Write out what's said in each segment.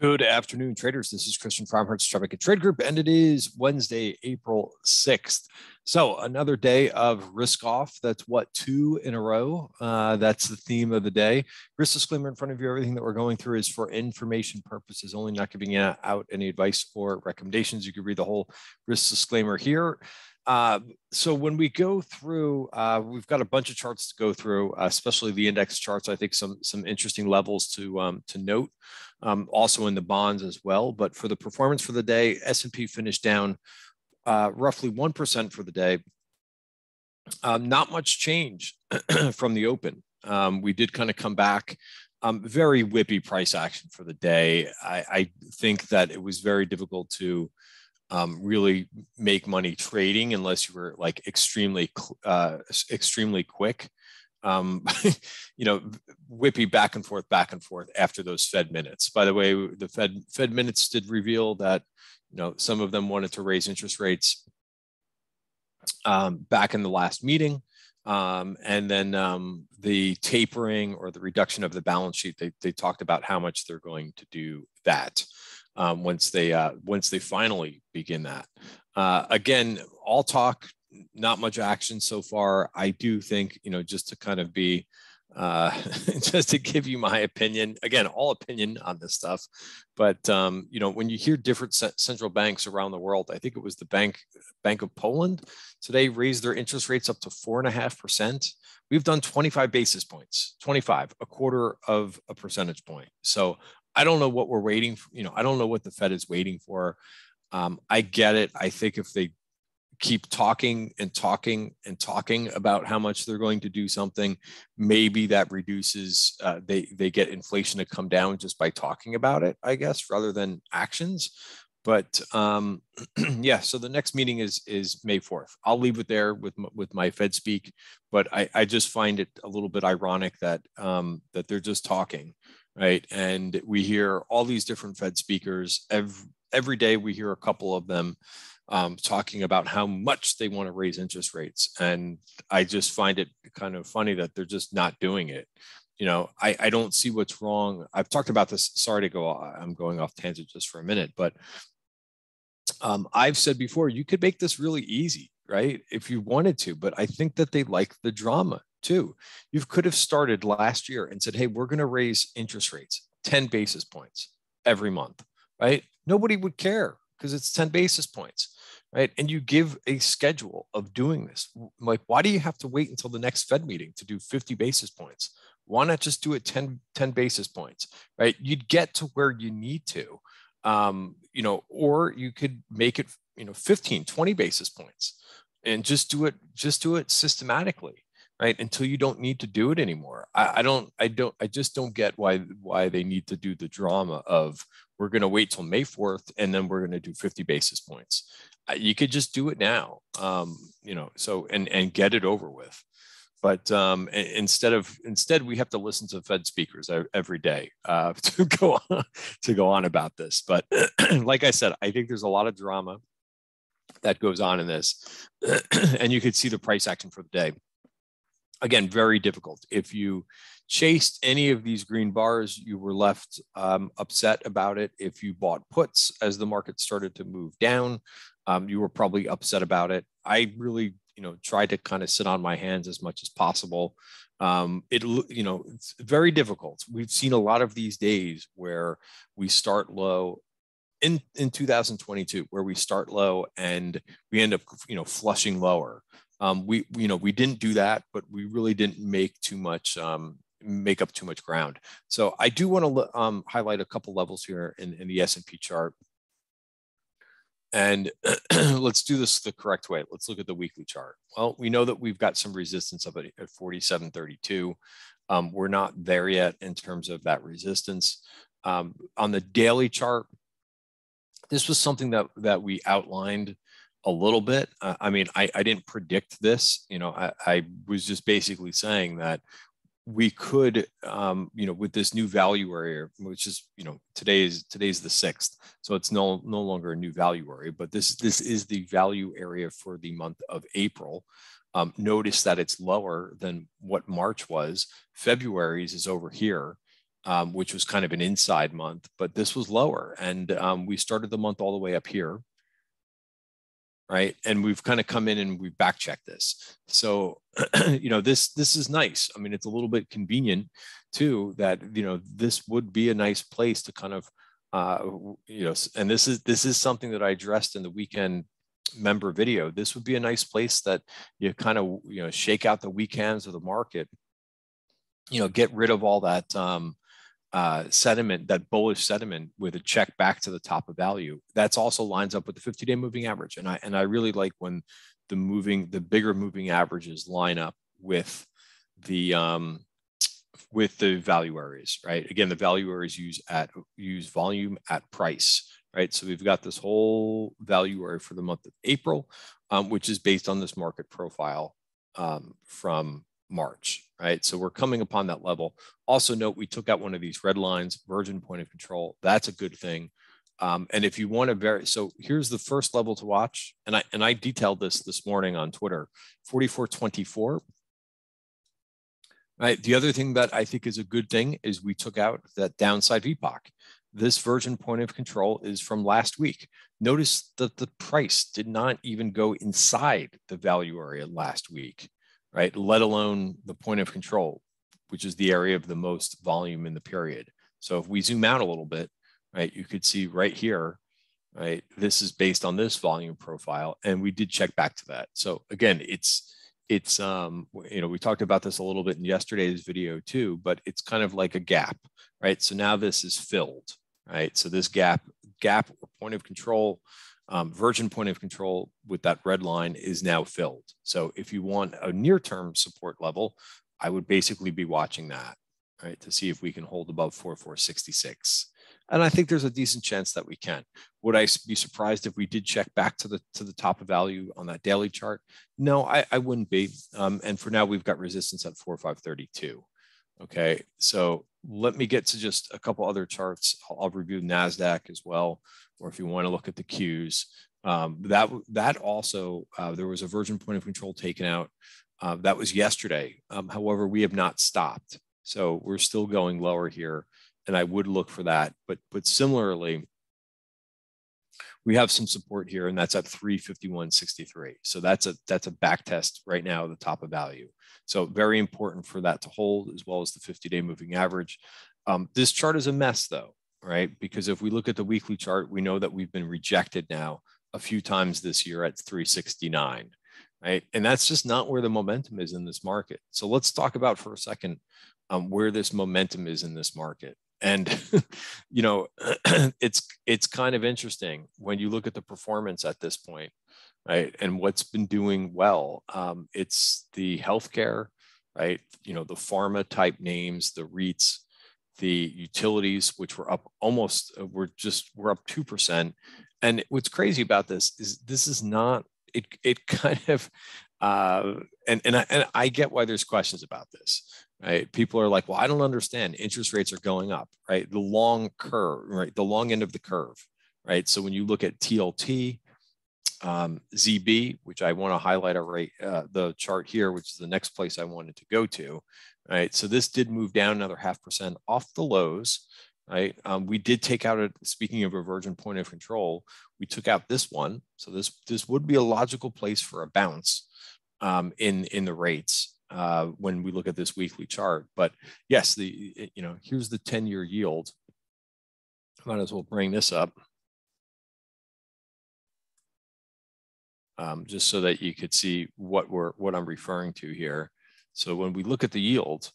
Good afternoon, traders. This is Christian from Traffic Trade Group, and it is Wednesday, April 6th. So another day of risk off. That's what, two in a row. That's the theme of the day. Risk disclaimer in front of you. Everything that we're going through is for information purposes only, not giving out any advice or recommendations. You can read the whole risk disclaimer here. So when we go through, we've got a bunch of charts to go through, especially the index charts. I think some interesting levels to note, also in the bonds as well. But for the performance for the day, S&P finished down roughly 1% for the day. Not much change from the open. We did kind of come back. Very whippy price action for the day. I think that it was very difficult to really make money trading unless you were like extremely quick. Whippy back and forth after those Fed minutes. By the way, the Fed minutes did reveal that some of them wanted to raise interest rates back in the last meeting. And then the tapering or the reduction of the balance sheet, they talked about how much they're going to do that once they finally begin that. Again, all talk, not much action so far. I do think, just to kind of be, just to give you my opinion, again, all opinion on this stuff. But, when you hear different central banks around the world, I think it was the Bank of Poland today raised their interest rates up to 4.5%. We've done 25 basis points, 25, a quarter of a percentage point. So I don't know what we're waiting for. I don't know what the Fed is waiting for. I get it. I think if they keep talking about how much they're going to do something, maybe that reduces, they get inflation to come down just by talking about it, I guess, rather than actions. But yeah, so the next meeting is May 4th. I'll leave it there with my Fed speak, but I just find it a little bit ironic that that they're just talking, right? And we hear all these different Fed speakers every day. We hear a couple of them talking about how much they want to raise interest rates. And I just find it kind of funny that they're just not doing it. I don't see what's wrong. I've talked about this. Sorry I'm going off tangent just for a minute, but I've said before, you could make this really easy, right? If you wanted to, but I think that they like the drama too. You could have started last year and said, hey, we're going to raise interest rates 10 basis points every month, right? Nobody would care because it's 10 basis points, right? And you give a schedule of doing this. Like, why do you have to wait until the next Fed meeting to do 50 basis points? Why not just do it 10 basis points, right? You'd get to where you need to, or you could make it, 15, 20 basis points and just do it systematically, right? Until you don't need to do it anymore. I just don't get why they need to do the drama of we're going to wait till May 4th and then we're going to do 50 basis points. You could just do it now, so and get it over with. But instead, we have to listen to Fed speakers every day to go on about this. But like I said, I think there's a lot of drama that goes on in this, and you could see the price action for the day. Again, very difficult. If you chased any of these green bars, you were left upset about it. If you bought puts as the market started to move down, you were probably upset about it. I really, tried to kind of sit on my hands as much as possible. It's very difficult. We've seen a lot of these days where we start low in 2022, where we start low and we end up, flushing lower. We didn't do that, but we really didn't make up too much ground. So I do want to highlight a couple levels here in the S&P chart. And let's do this the correct way. Let's look at the weekly chart. Well, we know that we've got some resistance of it at 47.32. We're not there yet in terms of that resistance. On the daily chart, this was something that we outlined a little bit. I didn't predict this. I was just basically saying that we could, with this new value area, which is, today's the 6th, so it's no longer a new value area, but this is the value area for the month of April. Notice that it's lower than what March was. February's is over here. which was kind of an inside month, but this was lower. And we started the month all the way up here, right? And we've kind of come in and we've back checked this. So, this is nice. I mean, it's a little bit convenient too, that, this would be a nice place to kind of, and this is something that I addressed in the weekend member video. This would be a nice place that you kind of, shake out the weekends of the market, get rid of all that, sentiment, that bullish sentiment, with a check back to the top of value. That's also lines up with the 50-day moving average. And I really like when the bigger moving averages line up with the value areas, right? Again, the value areas use volume at price, right? So we've got this whole value area for the month of April, which is based on this market profile from March, right? So we're coming upon that level. Also note, we took out one of these red lines, virgin point of control. That's a good thing. And if you want to vary, so here's the first level to watch. And I detailed this morning on Twitter, 44.24. Right. The other thing that I think is a good thing is we took out that downside VPOC. This virgin point of control is from last week. Notice that the price did not even go inside the value area last week, right? Let alone the point of control, which is the area of the most volume in the period. So if we zoom out a little bit, right, you could see right here, right, this is based on this volume profile, and we did check back to that. So again, it's we talked about this a little bit in yesterday's video too, but it's kind of like a gap, right? So now this is filled, right? So this gap or point of control, virgin point of control with that red line is now filled. So if you want a near-term support level, I would basically be watching that, right, to see if we can hold above 4466. And I think there's a decent chance that we can. Would I be surprised if we did check back to the top of value on that daily chart? No, I wouldn't be. And for now, we've got resistance at 4532. Okay, so let me get to just a couple other charts. I'll review NASDAQ as well, or if you want to look at the Qs. That also, there was a virgin point of control taken out. That was yesterday. However, we have not stopped. So we're still going lower here, and I would look for that. But similarly, we have some support here, and that's at 351.63. So that's a back test right now at the top of value. So very important for that to hold, as well as the 50-day moving average. This chart is a mess, though, right? Because if we look at the weekly chart, we know that we've been rejected now a few times this year at 369, right? And that's just not where the momentum is in this market. So let's talk about for a second where this momentum is in this market. And, it's kind of interesting when you look at the performance at this point, right? And what's been doing well, it's the healthcare, right? The pharma type names, the REITs, the utilities, which were up almost, we're up 2%. And what's crazy about this is not, it kind of, and I get why there's questions about this, right? People are like, well, I don't understand. Interest rates are going up, right? The long curve, right? The long end of the curve, right? So when you look at TLT, ZB, which I want to highlight the chart here, which is the next place I wanted to go to, right? So this did move down another 0.5% off the lows, right? We did take out speaking of a virgin point of control, we took out this one. So this would be a logical place for a bounce in the rates when we look at this weekly chart. But yes, here's the 10-year yield. Might as well bring this up just so that you could see what I'm referring to here. So when we look at the yield,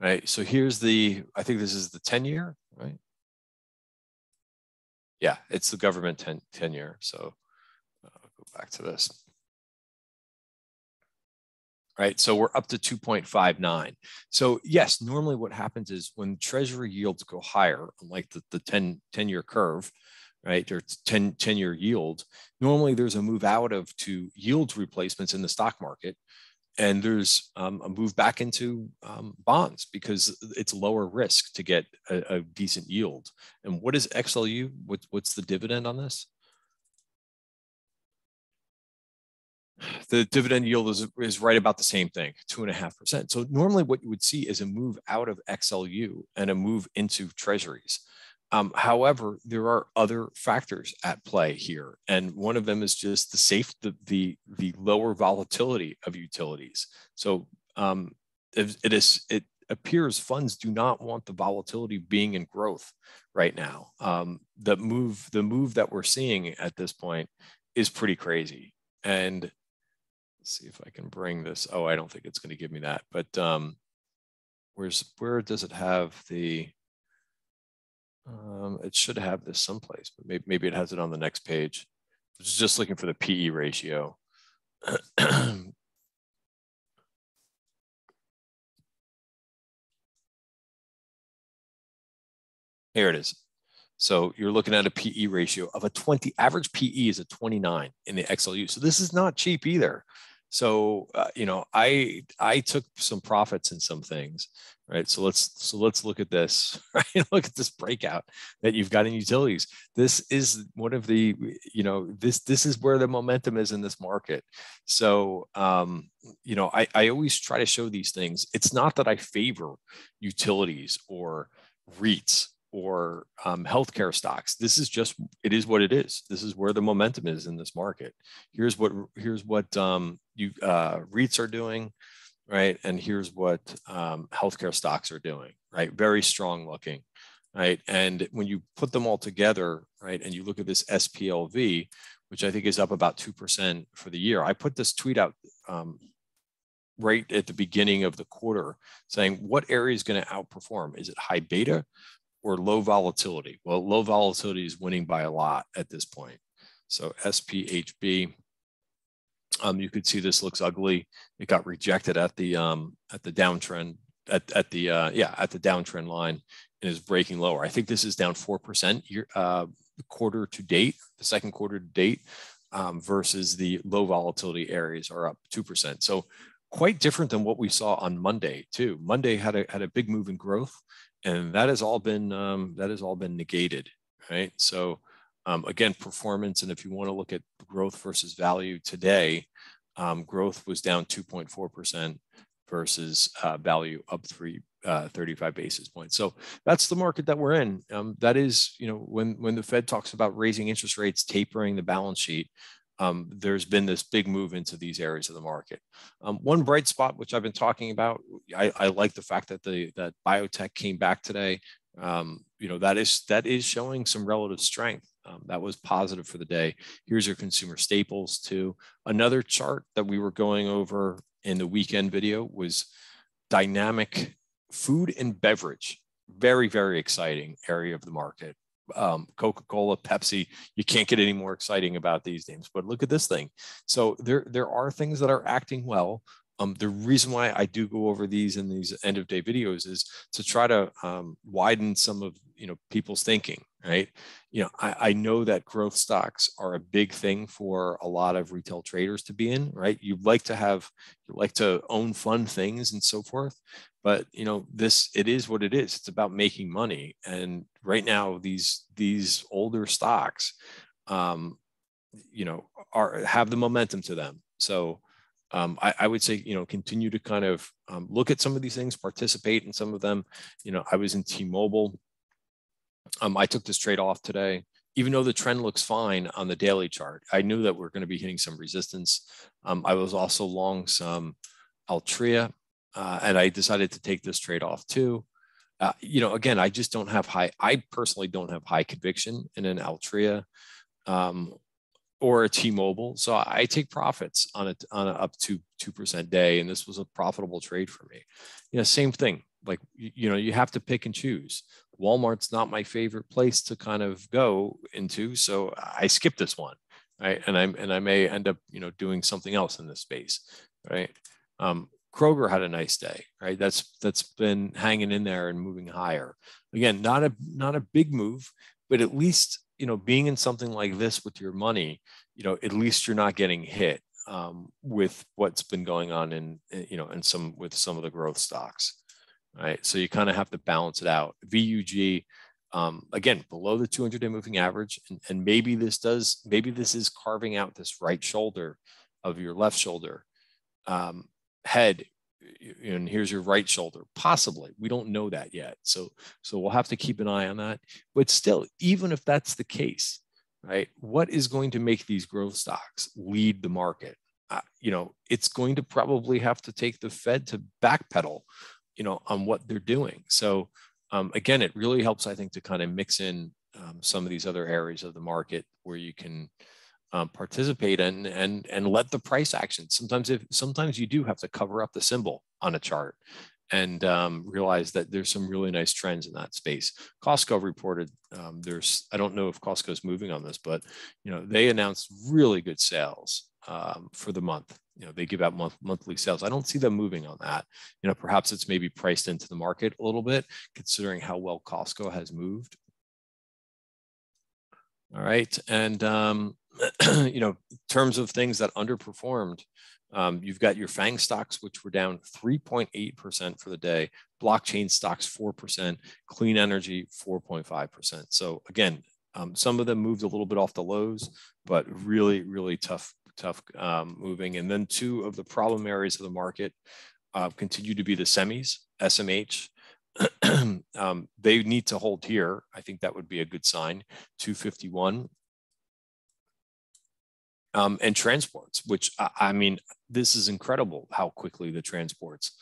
right? So here's I think this is the 10-year, right? Yeah, it's the government 10-year. So I'll go back to this. Right, so we're up to 2.59. So yes, normally what happens is when treasury yields go higher, like the 10-year curve, right, or 10-year yield, normally there's a move out to yield replacements in the stock market, and there's a move back into bonds because it's lower risk to get a decent yield. And what is XLU? What's the dividend on this? The dividend yield is right about the same thing, 2.5%. So normally what you would see is a move out of XLU and a move into treasuries. However, there are other factors at play here, and one of them is just the lower volatility of utilities. So it appears funds do not want the volatility being in growth right now. The move that we're seeing at this point is pretty crazy. And let's see if I can bring this. Oh, I don't think it's going to give me that. But where does it have the? It should have this someplace, but maybe it has it on the next page. I was just looking for the PE ratio. Here it is. So you're looking at a PE ratio of a 20. Average PE is a 29 in the XLU. So this is not cheap either. So I took some profits in some things, right? So let's look at this. Right? Look at this breakout that you've got in utilities. This is one of the this is where the momentum is in this market. So I always try to show these things. It's not that I favor utilities or REITs or healthcare stocks. This is just, it is what it is. This is where the momentum is in this market. Here's what REITs are doing, right? And here's what healthcare stocks are doing, right? Very strong looking, right? And when you put them all together, right, and you look at this SPLV, which I think is up about 2% for the year. I put this tweet out right at the beginning of the quarter saying, what area is going to outperform? Is it high beta or low volatility? Well, low volatility is winning by a lot at this point. So SPHB, you could see this looks ugly. It got rejected at the downtrend at the downtrend line and is breaking lower. I think this is down 4% year quarter to date, the second quarter to date, versus the low volatility areas are up 2%. So quite different than what we saw on Monday too. Monday had a big move in growth, and that has all been negated, right? So again, performance, and if you want to look at growth versus value today, growth was down 2.4% versus value up 35 basis points. So that's the market that we're in. That is, when the Fed talks about raising interest rates, tapering the balance sheet, there's been this big move into these areas of the market. One bright spot, which I've been talking about, I like the fact that that biotech came back today. That is showing some relative strength. That was positive for the day. Here's your consumer staples too. Another chart that we were going over in the weekend video was dynamic food and beverage. Very, very exciting area of the market. Coca-Cola, Pepsi, you can't get any more exciting about these names, but look at this thing. So there are things that are acting well. The reason why I do go over these in these end of day videos is to try to widen some of people's thinking, right? I know that growth stocks are a big thing for a lot of retail traders to be in, right? You like to own fun things and so forth, but it is what it is. It's about making money, and right now these older stocks, have the momentum to them. So I would say, continue to kind of look at some of these things, participate in some of them. I was in T-Mobile. I took this trade off today, even though the trend looks fine on the daily chart. I knew that we're going to be hitting some resistance. I was also long some Altria, and I decided to take this trade off too. Again, I personally don't have high conviction in an Altria or a T-Mobile. So I take profits on a up to 2% day. And this was a profitable trade for me. Same thing. Like, you have to pick and choose. Walmart's not my favorite place to kind of go into. So I skipped this one, right? And I may end up, doing something else in this space, right? Kroger had a nice day, right? That's been hanging in there and moving higher. Again, not a big move, but at least, being in something like this with your money, at least you're not getting hit with what's been going on in some of the growth stocks, right? So you kind of have to balance it out. VUG, again, below the 200-day moving average, and maybe this is carving out this right shoulder of your left shoulder head, and here's your right shoulder. Possibly, we don't know that yet. So we'll have to keep an eye on that. But still, even if that's the case, right, what is going to make these growth stocks lead the market? It's going to probably have to take the Fed to backpedal, on what they're doing. So again, it really helps, I think, to kind of mix in some of these other areas of the market where you can participate in and let the price action. Sometimes you do have to cover up the symbol on a chart and realize that there's some really nice trends in that space. Costco reported I don't know if Costco's moving on this, but they announced really good sales for the month. They give out monthly sales. I don't see them moving on that. Perhaps it's maybe priced into the market a little bit, considering how well Costco has moved. All right, and in terms of things that underperformed, you've got your FANG stocks, which were down 3.8% for the day. Blockchain stocks 4%. Clean energy 4.5%. So again, some of them moved a little bit off the lows, but really, really tough moving. And then two of the problem areas of the market continue to be the semis, SMH. They need to hold here. I think that would be a good sign. 251. And transports, which I mean, this is incredible how quickly the transports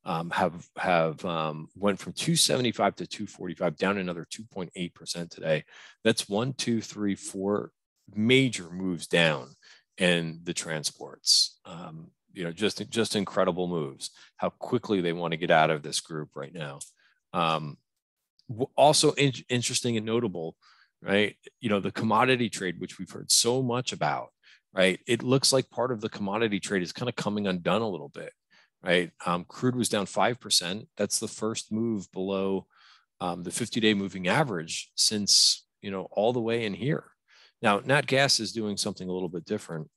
have went from 275 to 245, down another 2.8% today. That's 1, 2, 3, 4 major moves down in the transports. Just incredible moves. How quickly they want to get out of this group right now. Also interesting and notable, right? The commodity trade, which we've heard so much about. Right, it looks like part of the commodity trade is kind of coming undone a little bit, right? Crude was down 5%. That's the first move below the 50-day moving average since all the way in here. Now, nat gas is doing something a little bit different,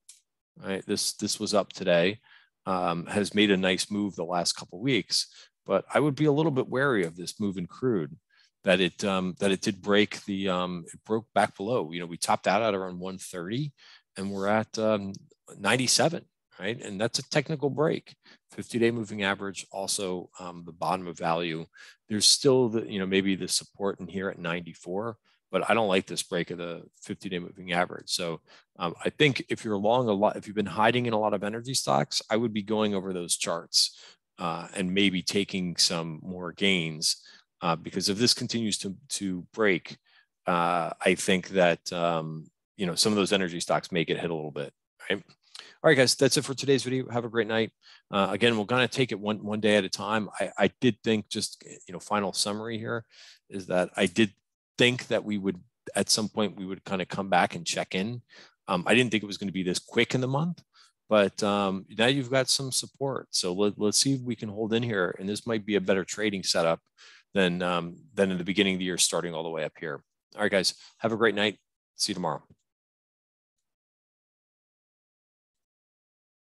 right? This was up today, has made a nice move the last couple of weeks, but I would be a little bit wary of this move in crude. That it did break it broke back below. We topped out at around 130. And we're at 97, right? And that's a technical break. 50-day moving average, also the bottom of value. There's still maybe the support in here at 94, but I don't like this break of the 50-day moving average. So I think if you're long if you've been hiding in a lot of energy stocks, I would be going over those charts and maybe taking some more gains because if this continues to break, I think that some of those energy stocks may get hit a little bit, right? All right, guys, that's it for today's video. Have a great night. Again, we're going to take it one day at a time. I did think final summary here is that I did think that we would, at some point, we would kind of come back and check in. I didn't think it was going to be this quick in the month, but now you've got some support. So let's see if we can hold in here. And this might be a better trading setup than in the beginning of the year, starting all the way up here. All right, guys, have a great night. See you tomorrow.